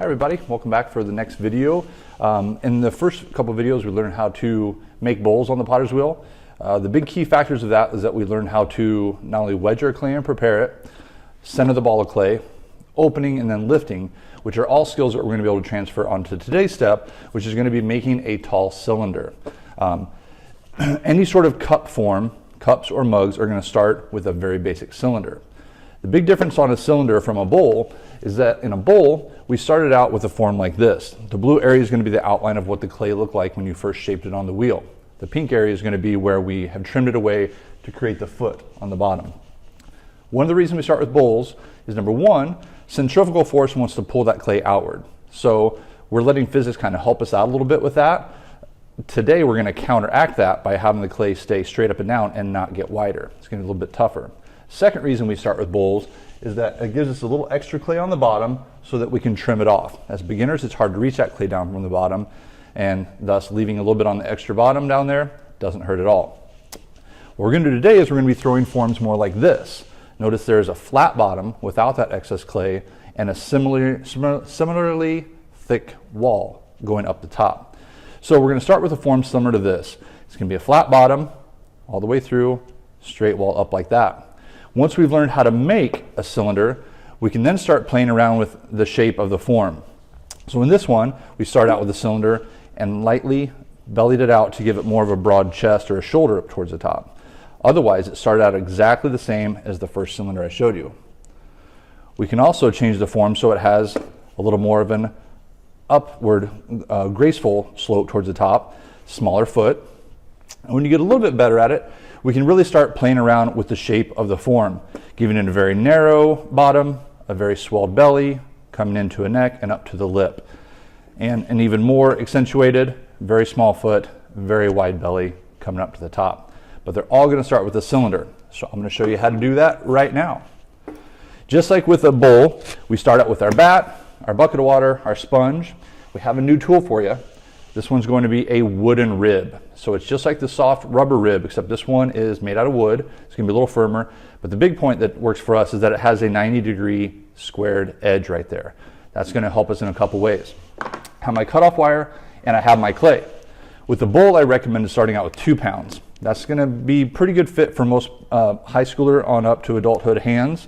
Hi everybody, welcome back for the next video. In the first couple of videos we learned how to make bowls on the potter's wheel. The big key factors of that is that we learned how to not only wedge our clay and prepare it, center the ball of clay, opening and then lifting, which are all skills that we're going to be able to transfer onto today's step, which is going to be making a tall cylinder. Any sort of cup form, cups or mugs, are going to start with a very basic cylinder. The big difference on a cylinder from a bowl is that in a bowl, we started out with a form like this. The blue area is going to be the outline of what the clay looked like when you first shaped it on the wheel. The pink area is going to be where we have trimmed it away to create the foot on the bottom. One of the reasons we start with bowls is, number one, centrifugal force wants to pull that clay outward. So we're letting physics kind of help us out a little bit with that. Today we're going to counteract that by having the clay stay straight up and down and not get wider. It's going to be a little bit tougher. Second reason we start with bowls is that it gives us a little extra clay on the bottom so that we can trim it off. As beginners, it's hard to reach that clay down from the bottom, and thus leaving a little bit on the extra bottom down there doesn't hurt at all. What we're going to do today is we're going to be throwing forms more like this. Notice there's a flat bottom without that excess clay and a similarly thick wall going up the top. So we're going to start with a form similar to this. It's going to be a flat bottom all the way through, straight wall up like that. Once we've learned how to make a cylinder, we can then start playing around with the shape of the form. So in this one, we start out with a cylinder and lightly bellied it out to give it more of a broad chest or a shoulder up towards the top. Otherwise, it started out exactly the same as the first cylinder I showed you. We can also change the form so it has a little more of an upward, graceful slope towards the top, smaller foot. And when you get a little bit better at it, we can really start playing around with the shape of the form, giving it a very narrow bottom, a very swelled belly, coming into a neck and up to the lip. And an even more accentuated, very small foot, very wide belly coming up to the top. But they're all going to start with a cylinder. So I'm going to show you how to do that right now. Just like with a bowl, we start out with our bat, our bucket of water, our sponge. We have a new tool for you. This one's going to be a wooden rib. So it's just like the soft rubber rib, except this one is made out of wood. It's going to be a little firmer. But the big point that works for us is that it has a 90-degree squared edge right there. That's going to help us in a couple ways. I have my cutoff wire and I have my clay. With the bowl, I recommend starting out with 2 pounds. That's going to be pretty good fit for most high schooler on up to adulthood hands.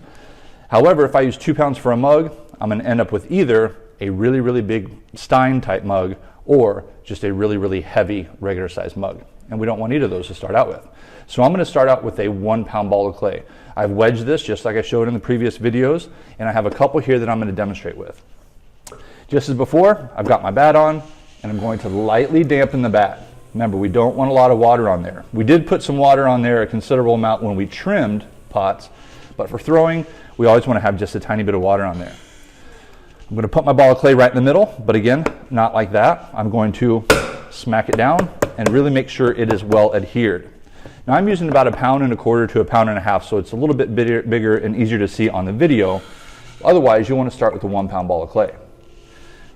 However, if I use 2 pounds for a mug, I'm going to end up with either a really, really big Stein type mug or just a really, really heavy regular size mug. And we don't want either of those to start out with. So I'm going to start out with a 1 pound ball of clay. I've wedged this just like I showed in the previous videos, and I have a couple here that I'm going to demonstrate with. Just as before, I've got my bat on, and I'm going to lightly dampen the bat. Remember, we don't want a lot of water on there. We did put some water on there, a considerable amount, when we trimmed pots, but for throwing, we always want to have just a tiny bit of water on there. I'm going to put my ball of clay right in the middle, but again, not like that. I'm going to smack it down and really make sure it is well adhered. Now I'm using about 1.25 pounds to 1.5 pounds, so it's a little bit bigger and easier to see on the video. Otherwise, you want to start with a 1 pound ball of clay.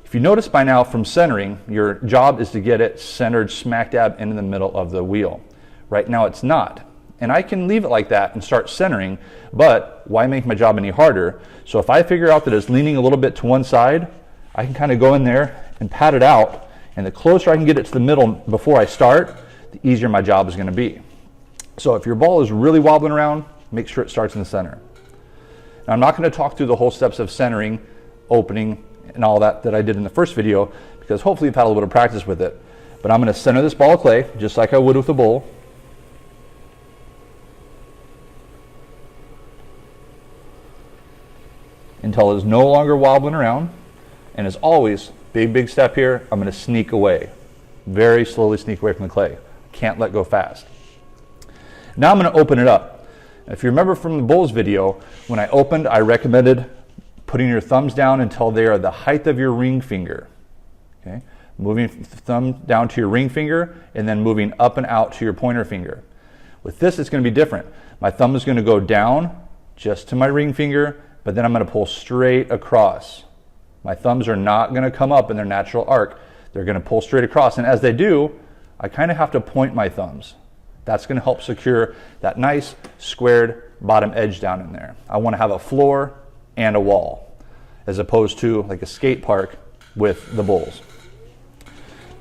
If you notice by now from centering, your job is to get it centered smack dab into the middle of the wheel. Right now it's not. And I can leave it like that and start centering, but why make my job any harder? So if I figure out that it's leaning a little bit to one side, I can kind of go in there and pat it out, and the closer I can get it to the middle before I start, the easier my job is going to be. So if your ball is really wobbling around, make sure it starts in the center. Now I'm not going to talk through the whole steps of centering, opening, and all that I did in the first video, because hopefully you've had a little bit of practice with it. But I'm going to center this ball of clay just like I would with a bowl. Until it is no longer wobbling around. And as always, big step here, I'm going to sneak away. Very slowly sneak away from the clay. Can't let go fast. Now I'm going to open it up. If you remember from the bowls video, when I opened, I recommended putting your thumbs down until they are the height of your ring finger. Okay? Moving the thumb down to your ring finger and then moving up and out to your pointer finger. With this, it's going to be different. My thumb is going to go down just to my ring finger, but then I'm going to pull straight across. My thumbs are not going to come up in their natural arc. They're going to pull straight across, and as they do, I kind of have to point my thumbs. That's going to help secure that nice squared bottom edge down in there. I want to have a floor and a wall, as opposed to like a skate park with the bowls.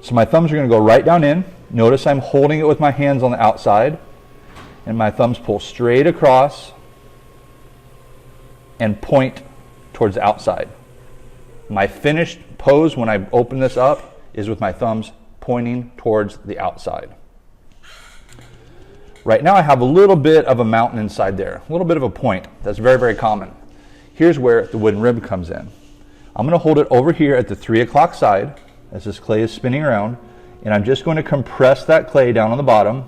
So my thumbs are going to go right down in. Notice I'm holding it with my hands on the outside, and my thumbs pull straight across and point towards the outside. My finished pose when I open this up is with my thumbs pointing towards the outside. Right now I have a little bit of a mountain inside there, a little bit of a point. That's very, very common. Here's where the wooden rib comes in. I'm going to hold it over here at the 3 o'clock side as this clay is spinning around, and I'm just going to compress that clay down on the bottom,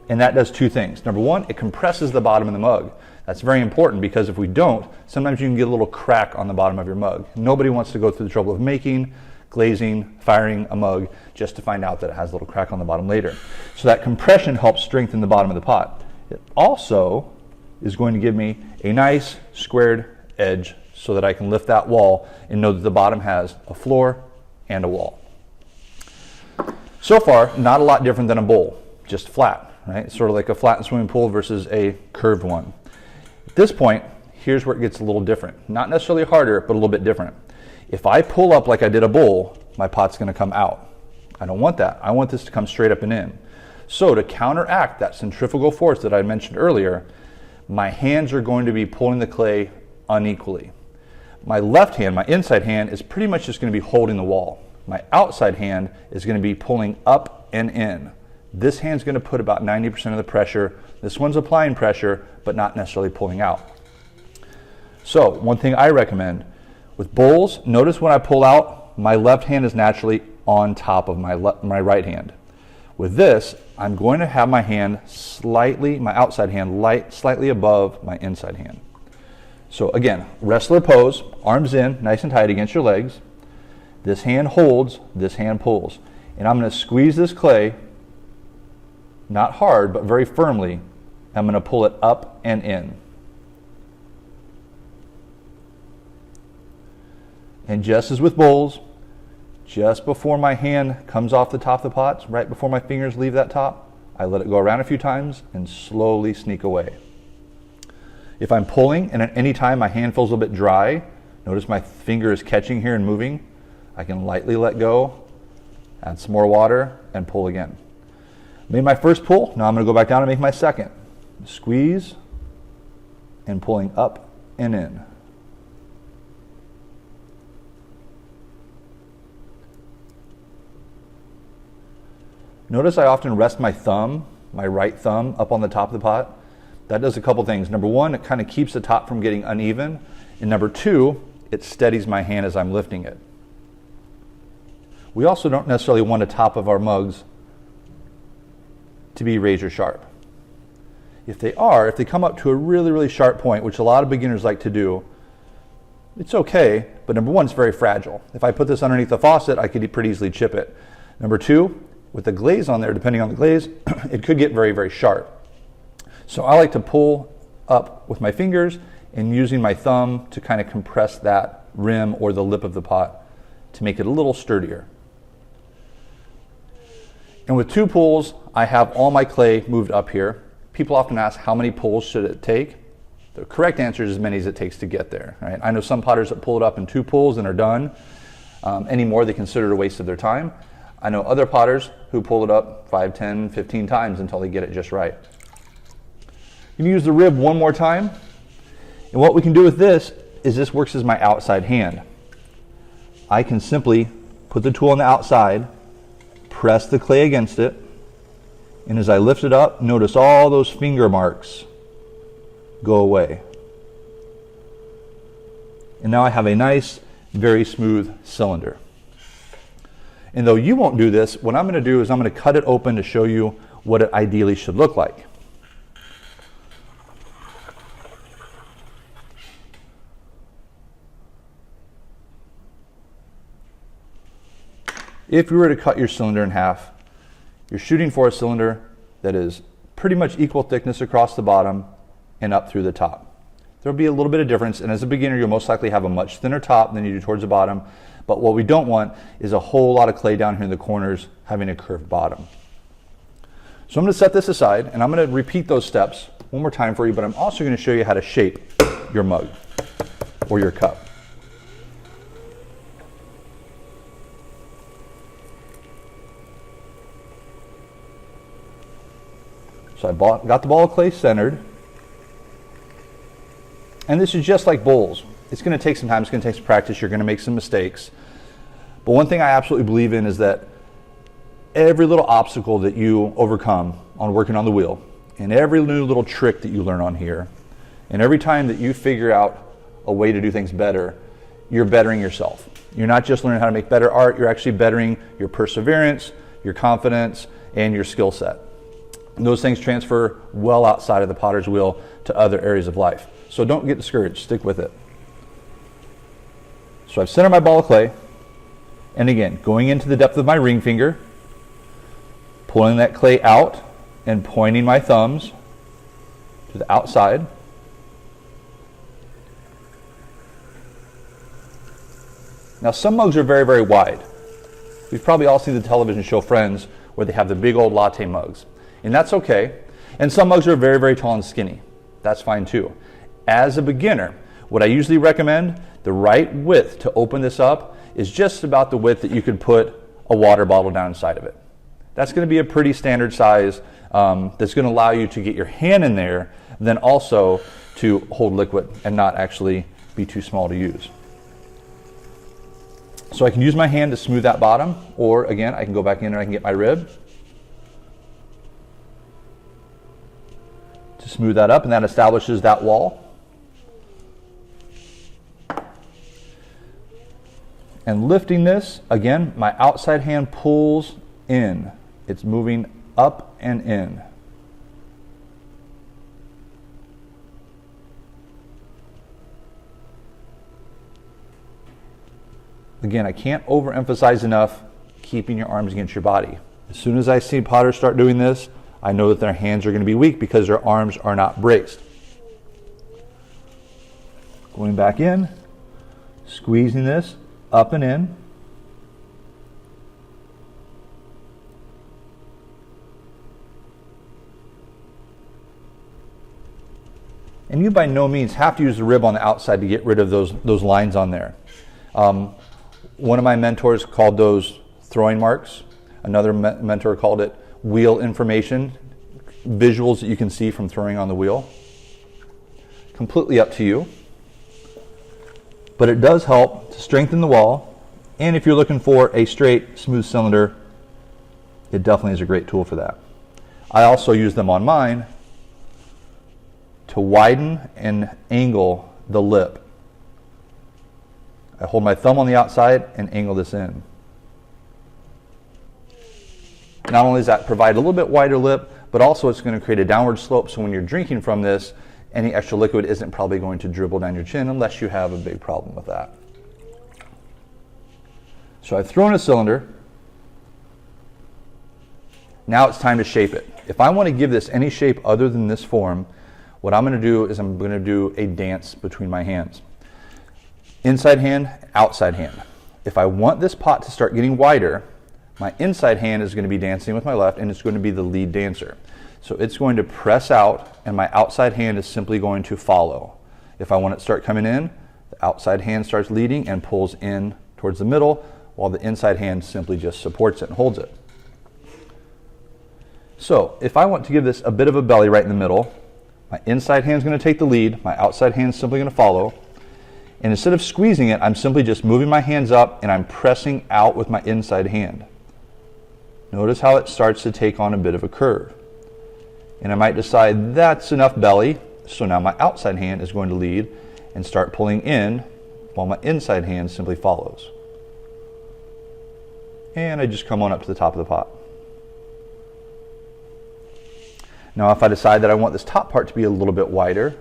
and that does two things. Number one, it compresses the bottom of the mug. That's very important because if we don't, sometimes you can get a little crack on the bottom of your mug. Nobody wants to go through the trouble of making, glazing, firing a mug just to find out that it has a little crack on the bottom later. So that compression helps strengthen the bottom of the pot. It also is going to give me a nice squared edge so that I can lift that wall and know that the bottom has a floor and a wall. So far, not a lot different than a bowl, just flat, right? It's sort of like a flattened swimming pool versus a curved one. At this point, here's where it gets a little different. Not necessarily harder, but a little bit different. If I pull up like I did a bowl, my pot's gonna come out. I don't want that. I want this to come straight up and in. So to counteract that centrifugal force that I mentioned earlier, my hands are going to be pulling the clay unequally. My left hand, my inside hand, is pretty much just going to be holding the wall. My outside hand is going to be pulling up and in. This hand's going to put about 90% of the pressure. This one's applying pressure, but not necessarily pulling out. So one thing I recommend with bowls, notice when I pull out, my left hand is naturally on top of my right hand. With this, I'm going to have my hand slightly, my outside hand slightly above my inside hand. So again, wrestler pose, arms in, nice and tight against your legs. This hand holds, this hand pulls. And I'm going to squeeze this clay, not hard, but very firmly. I'm going to pull it up and in. And just as with bowls, just before my hand comes off the top of the pots, right before my fingers leave that top, I let it go around a few times and slowly sneak away. If I'm pulling and at any time my hand feels a little bit dry, notice my finger is catching here and moving, I can lightly let go, add some more water, and pull again. Made my first pull, now I'm going to go back down and make my second. Squeeze and pulling up and in. Notice I often rest my thumb, my right thumb, up on the top of the pot. That does a couple things. Number one, it kind of keeps the top from getting uneven. And number two, it steadies my hand as I'm lifting it. We also don't necessarily want the top of our mugs to be razor sharp. If they come up to a really, really sharp point, which a lot of beginners like to do, it's okay, but number one, it's very fragile. If I put this underneath the faucet, I could pretty easily chip it. Number two, with the glaze on there, depending on the glaze, it could get very, very sharp. So I like to pull up with my fingers and using my thumb to kind of compress that rim or the lip of the pot to make it a little sturdier. And with 2 pulls, I have all my clay moved up here. People often ask, how many pulls should it take? The correct answer is as many as it takes to get there. Right? I know some potters that pull it up in 2 pulls and are done. Any more, they consider it a waste of their time. I know other potters who pull it up 5, 10, 15 times until they get it just right. You can use the rib one more time. And what we can do with this is this works as my outside hand. I can simply put the tool on the outside, press the clay against it, and as I lift it up, notice all those finger marks go away. And now I have a nice, very smooth cylinder. And though you won't do this, what I'm going to do is I'm going to cut it open to show you what it ideally should look like. If you were to cut your cylinder in half, you're shooting for a cylinder that is pretty much equal thickness across the bottom and up through the top. There'll be a little bit of difference, and as a beginner you'll most likely have a much thinner top than you do towards the bottom, but what we don't want is a whole lot of clay down here in the corners having a curved bottom. So I'm going to set this aside and I'm going to repeat those steps one more time for you, but I'm also going to show you how to shape your mug or your cup. So got the ball of clay centered. And this is just like bowls. It's going to take some time. It's going to take some practice. You're going to make some mistakes. But one thing I absolutely believe in is that every little obstacle that you overcome on working on the wheel, and every new little trick that you learn on here, and every time that you figure out a way to do things better, you're bettering yourself. You're not just learning how to make better art, you're actually bettering your perseverance, your confidence, and your skill set. And those things transfer well outside of the potter's wheel to other areas of life. So don't get discouraged, stick with it. So I've centered my ball of clay, and again, going into the depth of my ring finger, pulling that clay out and pointing my thumbs to the outside. Now some mugs are very, very wide. We've probably all seen the television show Friends where they have the big old latte mugs. And that's okay. And some mugs are very, very tall and skinny. That's fine too. As a beginner, what I usually recommend, the right width to open this up is just about the width that you could put a water bottle down inside of it. That's going to be a pretty standard size that's going to allow you to get your hand in there, then also to hold liquid and not actually be too small to use. So I can use my hand to smooth that bottom, or again, I can go back in and I can get my rib to smooth that up, and that establishes that wall. And lifting this, again, my outside hand pulls in. It's moving up and in. Again, I can't overemphasize enough keeping your arms against your body. As soon as I see potters start doing this, I know that their hands are going to be weak because their arms are not braced. Going back in, squeezing this up and in. And you by no means have to use the rib on the outside to get rid of those lines on there. One of my mentors called those throwing marks. Another mentor called it wheel information, visuals that you can see from throwing on the wheel. Completely up to you. But it does help to strengthen the wall. And if you're looking for a straight, smooth cylinder, it definitely is a great tool for that. I also use them on mine to widen and angle the lip. I hold my thumb on the outside and angle this in. Not only does that provide a little bit wider lip, but also it's going to create a downward slope, so when you're drinking from this, any extra liquid isn't probably going to dribble down your chin unless you have a big problem with that. So I've thrown a cylinder. Now it's time to shape it. If I want to give this any shape other than this form, what I'm going to do is I'm going to do a dance between my hands. Inside hand, outside hand. If I want this pot to start getting wider, my inside hand is going to be dancing with my left, and it's going to be the lead dancer. So it's going to press out, and my outside hand is simply going to follow. If I want it to start coming in, the outside hand starts leading and pulls in towards the middle, while the inside hand simply just supports it and holds it. So if I want to give this a bit of a belly right in the middle, my inside hand is going to take the lead, my outside hand is simply going to follow. And instead of squeezing it, I'm simply just moving my hands up and I'm pressing out with my inside hand. Notice how it starts to take on a bit of a curve. And I might decide that's enough belly, so now my outside hand is going to lead and start pulling in while my inside hand simply follows. And I just come on up to the top of the pot. Now if I decide that I want this top part to be a little bit wider,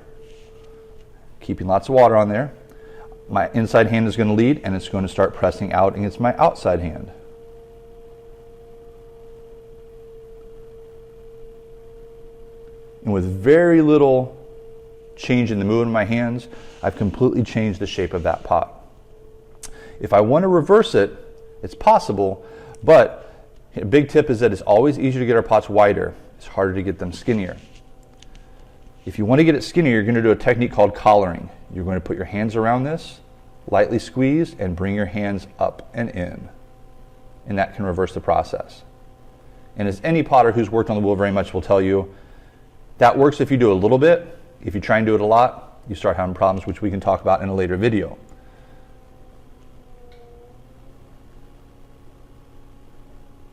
keeping lots of water on there, my inside hand is going to lead and it's going to start pressing out against my outside hand. And with very little change in the movement of my hands, I've completely changed the shape of that pot. If I want to reverse it, it's possible, but a big tip is that it's always easier to get our pots wider. It's harder to get them skinnier. If you want to get it skinnier, you're going to do a technique called collaring. You're going to put your hands around this, lightly squeeze, and bring your hands up and in. And that can reverse the process. And as any potter who's worked on the wheel very much will tell you, That works if you do a little bit. If you try and do it a lot, you start having problems, which we can talk about in a later video.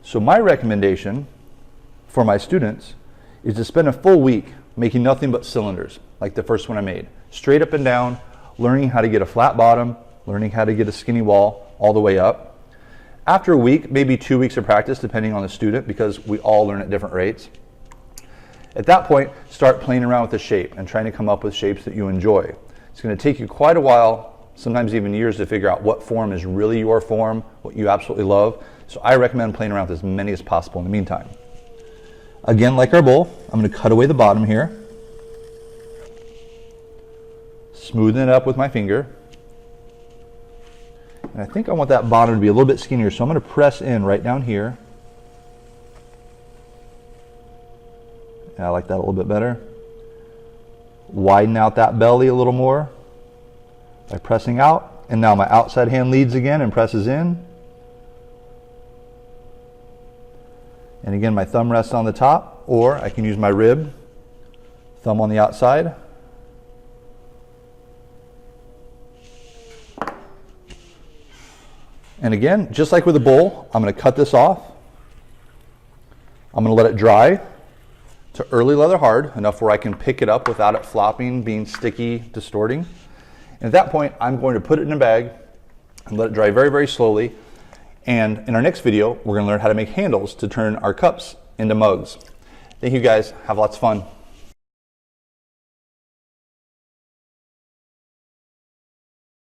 So my recommendation for my students is to spend a full week making nothing but cylinders, like the first one I made. Straight up and down, learning how to get a flat bottom, learning how to get a skinny wall all the way up. After a week, maybe 2 weeks of practice, depending on the student, because we all learn at different rates. At that point, start playing around with the shape and trying to come up with shapes that you enjoy. It's going to take you quite a while, sometimes even years, to figure out what form is really your form, what you absolutely love. So I recommend playing around with as many as possible in the meantime. Again, like our bowl, I'm going to cut away the bottom here. Smoothing it up with my finger. And I think I want that bottom to be a little bit skinnier, so I'm going to press in right down here. Yeah, I like that a little bit better. Widen out that belly a little more by pressing out. And now my outside hand leads again and presses in. And again, my thumb rests on the top, or I can use my rib, thumb on the outside. And again, just like with a bowl, I'm going to cut this off. I'm going to let it dry to early leather hard, enough where I can pick it up without it flopping, being sticky, distorting. And at that point, I'm going to put it in a bag and let it dry very, very slowly. And in our next video, we're going to learn how to make handles to turn our cups into mugs. Thank you guys. Have lots of fun.